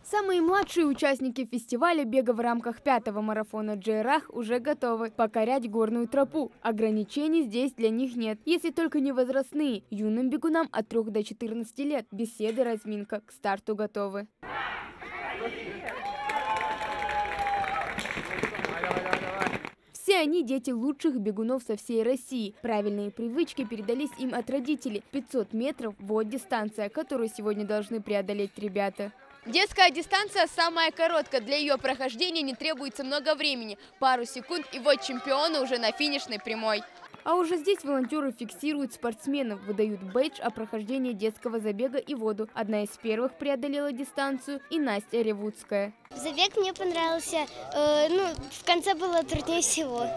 Самые младшие участники фестиваля бега в рамках 5-го марафона Джейрах уже готовы покорять горную тропу. Ограничений здесь для них нет, если только не возрастные. Юным бегунам от 3 до 14 лет. Беседы, разминка, к старту готовы. Все они дети лучших бегунов со всей России. Правильные привычки передались им от родителей. 500 метров – вот дистанция, которую сегодня должны преодолеть ребята. Детская дистанция самая короткая. Для ее прохождения не требуется много времени. Пару секунд, и вот чемпионы уже на финишной прямой. А уже здесь волонтеры фиксируют спортсменов, выдают бейдж о прохождении детского забега и воду. Одна из первых преодолела дистанцию и Настя Ревудская. Забег мне понравился, в конце было труднее всего.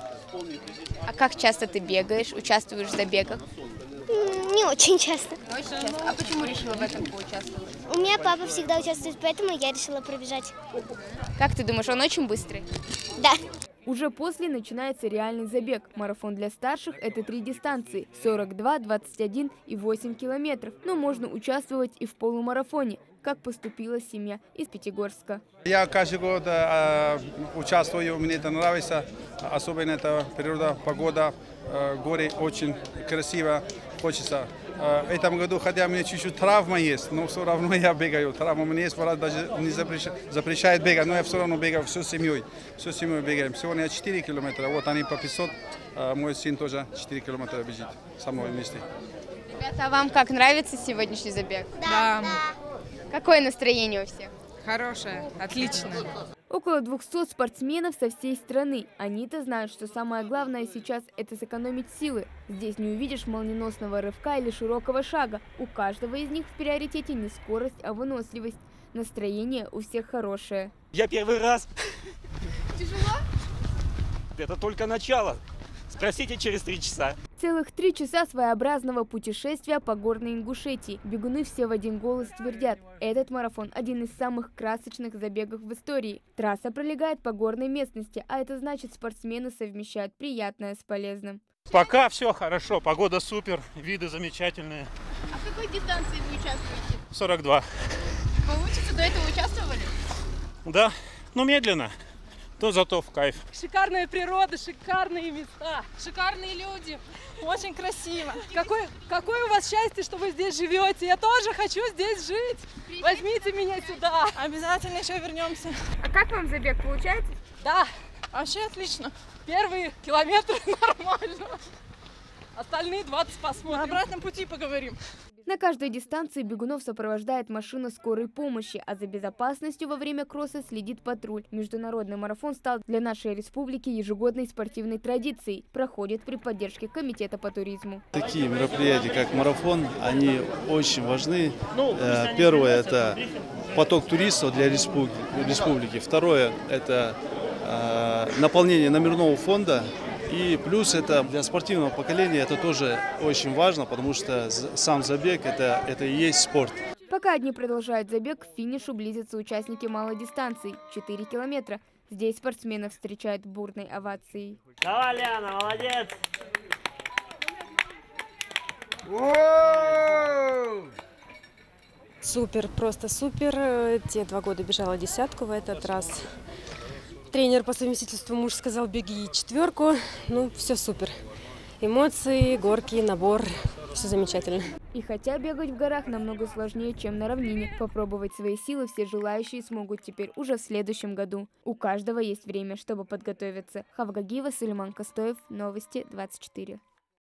А как часто ты бегаешь, участвуешь в забегах? Не очень часто. Очень часто. А почему решила в этом поучаствовать? У меня папа всегда участвует, поэтому я решила пробежать. Как ты думаешь, он очень быстрый? Да. Уже после начинается реальный забег. Марафон для старших – это 3 дистанции – 42, 21 и 8 километров. Но можно участвовать и в полумарафоне, как поступила семья из Пятигорска. Я каждый год участвую, мне это нравится. Особенно это природа, погода, горы очень красиво, хочется. В этом году, хотя у меня чуть-чуть травма есть, но все равно я бегаю. Травма у меня есть, врач даже не запрещает бегать, но я все равно бегаю всей семьей. Всю семью бегаем. Сегодня 4 километра, вот они по 500, мой сын тоже 4 километра бежит со мной вместе. Ребята, а вам как нравится сегодняшний забег? Да. Какое настроение у всех? Хорошее, отлично. Около 200 спортсменов со всей страны. Они-то знают, что самое главное сейчас – это сэкономить силы. Здесь не увидишь молниеносного рывка или широкого шага. У каждого из них в приоритете не скорость, а выносливость. Настроение у всех хорошее. Я первый раз. Тяжело? Это только начало. Спросите через 3 часа. Целых 3 часа своеобразного путешествия по горной Ингушетии. Бегуны все в один голос твердят: этот марафон – один из самых красочных забегов в истории. Трасса пролегает по горной местности, а это значит, спортсмены совмещают приятное с полезным. Пока все хорошо, погода супер, виды замечательные. А в какой дистанции вы участвуете? 42. Получится? До этого участвовали? Да, но медленно, но зато в кайф. Шикарная природа, шикарные места, шикарные люди, очень красиво. Какое у вас счастье, что вы здесь живете. Я тоже хочу здесь жить. Возьмите меня сюда. Обязательно еще вернемся. А как вам забег, получается? Да, вообще отлично. Первые километры нормально. Остальные 20 посмотрим. На обратном пути поговорим. На каждой дистанции бегунов сопровождает машина скорой помощи, а за безопасностью во время кросса следит патруль. Международный марафон стал для нашей республики ежегодной спортивной традицией. Проходит при поддержке Комитета по туризму. Такие мероприятия, как марафон, они очень важны. Первое – это поток туристов для республики. Второе – это наполнение номерного фонда. И плюс это для спортивного поколения это тоже очень важно, потому что сам забег это и есть спорт. Пока одни продолжают забег, к финишу близятся участники малой дистанции – 4 километра. Здесь спортсменов встречают бурной овацией. Давай, Ляна, молодец! Супер, просто супер. Те 2 года бежала 10-ку, в этот раз тренер по совместительству муж сказал: беги 4. Ну, все супер. Эмоции, горки, набор, все замечательно. И хотя бегать в горах намного сложнее, чем на равнине, попробовать свои силы все желающие смогут теперь уже в следующем году. У каждого есть время, чтобы подготовиться. Хавгагиева, Сулейман Костоев, Новости 24.